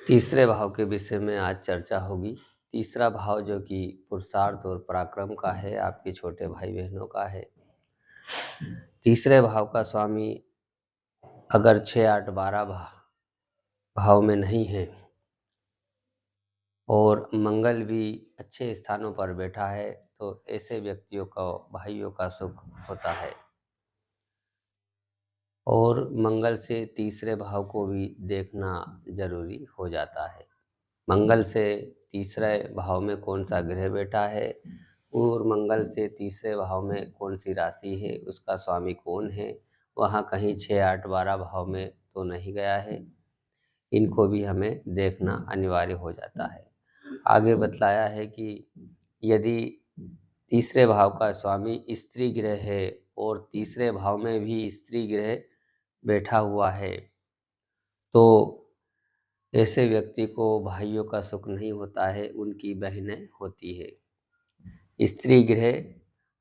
तीसरे भाव के विषय में आज चर्चा होगी। तीसरा भाव जो कि पुरुषार्थ और पराक्रम का है, आपके छोटे भाई बहनों का है। तीसरे भाव का स्वामी अगर 6, 8, 12 भाव में नहीं है और मंगल भी अच्छे स्थानों पर बैठा है, तो ऐसे व्यक्तियों को भाइयों का सुख होता है। और मंगल से तीसरे भाव को भी देखना जरूरी हो जाता है। मंगल से तीसरे भाव में कौन सा ग्रह बैठा है और मंगल से तीसरे भाव में कौन सी राशि है, उसका स्वामी कौन है, वहाँ कहीं 6, 8, 12 भाव में तो नहीं गया है। इनको भी हमें देखना अनिवार्य हो जाता है। आगे बतलाया है कि यदि तीसरे भाव का स्वामी स्त्री ग्रह है और तीसरे भाव में भी स्त्री ग्रह बैठा हुआ है, तो ऐसे व्यक्ति को भाइयों का सुख नहीं होता है, उनकी बहनें होती है। स्त्री ग्रह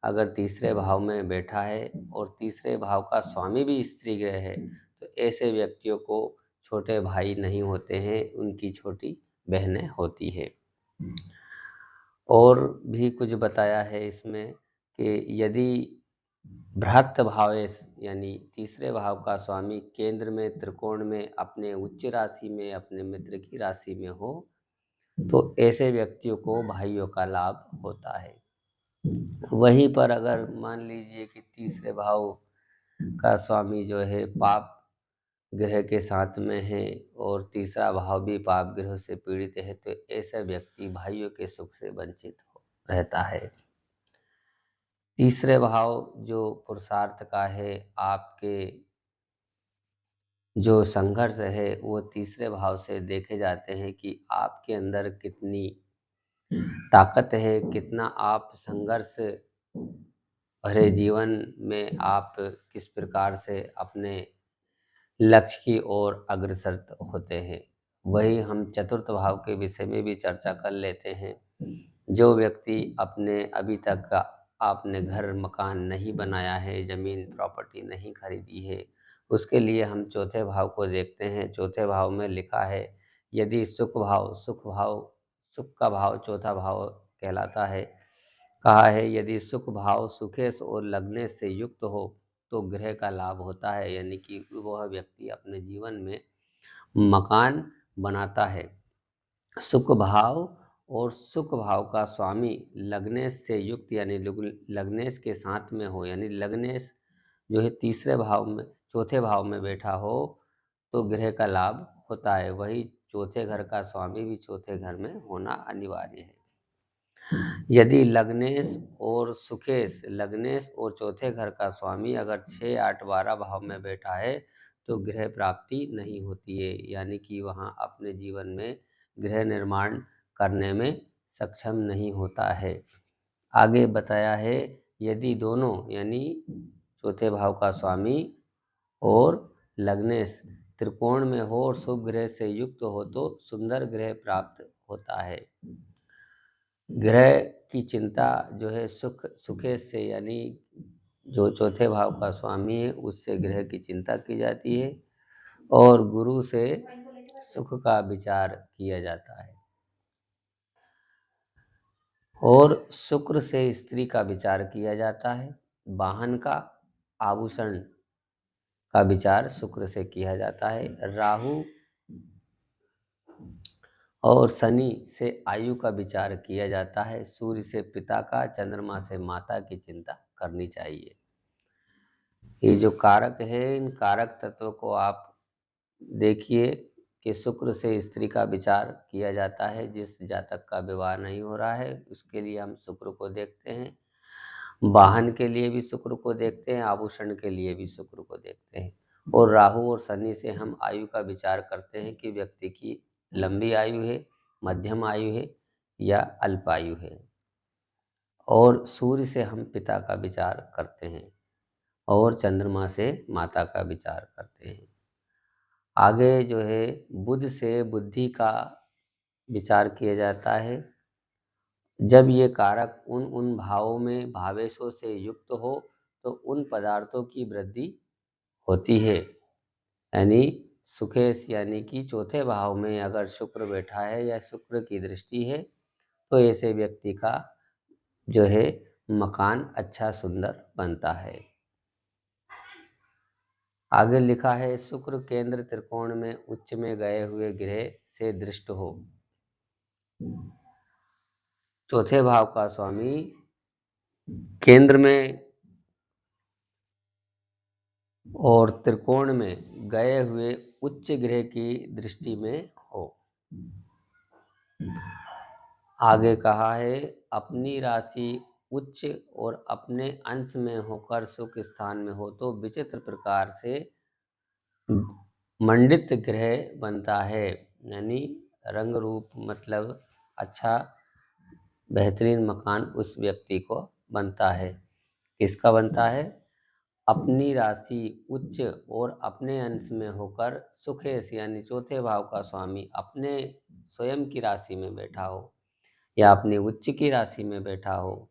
अगर तीसरे भाव में बैठा है और तीसरे भाव का स्वामी भी स्त्री ग्रह है, तो ऐसे व्यक्तियों को छोटे भाई नहीं होते हैं, उनकी छोटी बहनें होती है। और भी कुछ बताया है इसमें कि यदि बृहत् भावेश यानी तीसरे भाव का स्वामी केंद्र में त्रिकोण में अपने उच्च राशि में अपने मित्र की राशि में हो, तो ऐसे व्यक्तियों को भाइयों का लाभ होता है। वहीं पर अगर मान लीजिए कि तीसरे भाव का स्वामी जो है पाप ग्रह के साथ में है और तीसरा भाव भी पाप ग्रह से पीड़ित है, तो ऐसा व्यक्ति भाइयों के सुख से वंचित रहता है। तीसरे भाव जो पुरुषार्थ का है, आपके जो संघर्ष है वो तीसरे भाव से देखे जाते हैं कि आपके अंदर कितनी ताकत है, कितना आप संघर्ष भरे जीवन में आप किस प्रकार से अपने लक्ष्य की ओर अग्रसर होते हैं। वही हम चतुर्थ भाव के विषय में भी चर्चा कर लेते हैं। जो व्यक्ति अपने अभी तक का आपने घर मकान नहीं बनाया है, ज़मीन प्रॉपर्टी नहीं खरीदी है, उसके लिए हम चौथे भाव को देखते हैं। चौथे भाव में लिखा है यदि सुख का भाव चौथा भाव कहलाता है। कहा है यदि सुख भाव सुखेश और लग्नेश से युक्त हो तो ग्रह का लाभ होता है, यानी कि वह व्यक्ति अपने जीवन में मकान बनाता है। सुख भाव और सुख भाव का स्वामी लग्नेश से युक्त यानी लग्नेश के साथ में हो, यानी लग्नेश जो है तीसरे भाव में चौथे भाव में बैठा हो तो ग्रह का लाभ होता है। वही चौथे घर का स्वामी भी चौथे घर में होना अनिवार्य है। यदि लग्नेश और चौथे घर का स्वामी अगर 6, 8, 12 भाव में बैठा है तो गृह प्राप्ति नहीं होती है, यानी कि वहाँ अपने जीवन में गृह निर्माण करने में सक्षम नहीं होता है। आगे बताया है यदि दोनों यानी चौथे भाव का स्वामी और लग्नेश त्रिकोण में हो और शुभ ग्रह से युक्त हो तो सुंदर ग्रह प्राप्त होता है। ग्रह की चिंता जो है सुखे से यानी जो चौथे भाव का स्वामी है उससे ग्रह की चिंता की जाती है और गुरु से सुख का विचार किया जाता है और शुक्र से स्त्री का विचार किया जाता है। वाहन का आभूषण का विचार शुक्र से किया जाता है। राहु और शनि से आयु का विचार किया जाता है। सूर्य से पिता का, चंद्रमा से माता की चिंता करनी चाहिए। ये जो कारक है, इन कारक तत्वों को आप देखिए कि शुक्र से स्त्री का विचार किया जाता है। जिस जातक का विवाह नहीं हो रहा है उसके लिए हम शुक्र को देखते हैं, वाहन के लिए भी शुक्र को देखते हैं, आभूषण के लिए भी शुक्र को देखते हैं। और राहु और शनि से हम आयु का विचार करते हैं कि व्यक्ति की लंबी आयु है, मध्यम आयु है या अल्प आयु है। और सूर्य से हम पिता का विचार करते हैं और चंद्रमा से माता का विचार करते हैं। आगे जो है बुध से बुद्धि का विचार किया जाता है। जब ये कारक उन भावों में भावेशों से युक्त हो तो उन पदार्थों की वृद्धि होती है, यानी सुखेश यानी कि चौथे भाव में अगर शुक्र बैठा है या शुक्र की दृष्टि है तो ऐसे व्यक्ति का जो है मकान अच्छा सुंदर बनता है। आगे लिखा है शुक्र केंद्र त्रिकोण में उच्च में गए हुए ग्रह से दृष्ट हो। चौथे भाव का स्वामी केंद्र में और त्रिकोण में गए हुए उच्च ग्रह की दृष्टि में हो। आगे कहा है अपनी राशि उच्च और अपने अंश में होकर सुख स्थान में हो तो विचित्र प्रकार से मंडित ग्रह बनता है, यानी रंग रूप मतलब अच्छा बेहतरीन मकान उस व्यक्ति को बनता है। किसका बनता है? अपनी राशि उच्च और अपने अंश में होकर सुखेश यानी चौथे भाव का स्वामी अपने स्वयं की राशि में बैठा हो या अपनी उच्च की राशि में बैठा हो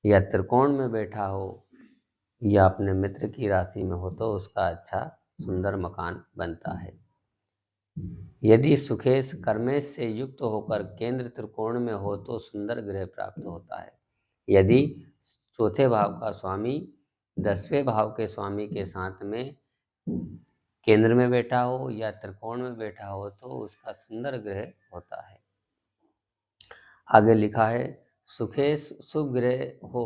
या त्रिकोण में बैठा हो या अपने मित्र की राशि में हो तो उसका अच्छा सुंदर मकान बनता है। यदि सुखेश कर्मेश से युक्त होकर केंद्र त्रिकोण में हो तो सुंदर ग्रह प्राप्त होता है। यदि चौथे भाव का स्वामी 10वें भाव के स्वामी के साथ में केंद्र में बैठा हो या त्रिकोण में बैठा हो तो उसका सुंदर ग्रह होता है। आगे लिखा है सुखेश शुभ ग्रह हो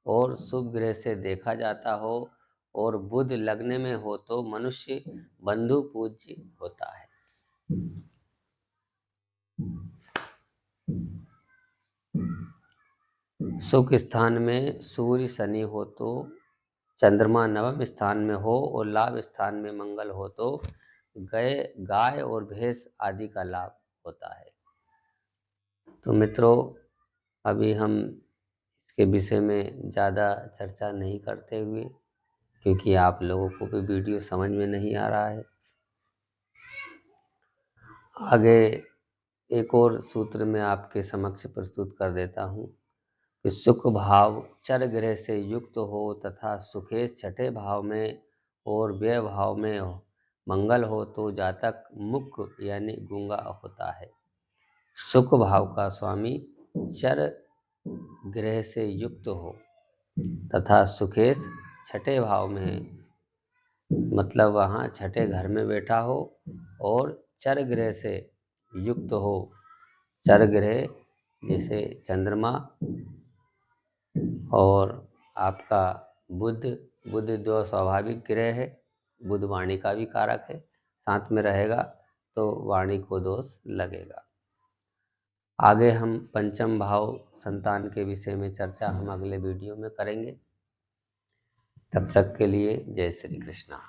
और शुभ ग्रह से देखा जाता हो और बुध लग्न में हो तो मनुष्य बंधु पूज्य होता है। सुख स्थान में सूर्य शनि हो तो चंद्रमा नवम स्थान में हो और लाभ स्थान में मंगल हो तो गाय और भैंस आदि का लाभ होता है। तो मित्रों अभी हम इसके विषय में ज़्यादा चर्चा नहीं करते हुए, क्योंकि आप लोगों को भी वीडियो समझ में नहीं आ रहा है, आगे एक और सूत्र में आपके समक्ष प्रस्तुत कर देता हूँ कि सुख भाव चर ग्रह से युक्त हो तथा सुखेश छठे भाव में और व्यय भाव में मंगल हो तो जातक मुख यानी गूंगा होता है। सुख भाव का स्वामी चर ग्रह से युक्त हो तथा सुखेश छठे भाव में मतलब वहाँ छठे घर में बैठा हो और चर ग्रह से युक्त हो। चर ग्रह जैसे चंद्रमा और आपका बुध जो स्वाभाविक ग्रह है, बुध वाणी का भी कारक है, साथ में रहेगा तो वाणी को दोष लगेगा। आगे हम पंचम भाव संतान के विषय में चर्चा हम अगले वीडियो में करेंगे। तब तक के लिए जय श्री कृष्णा।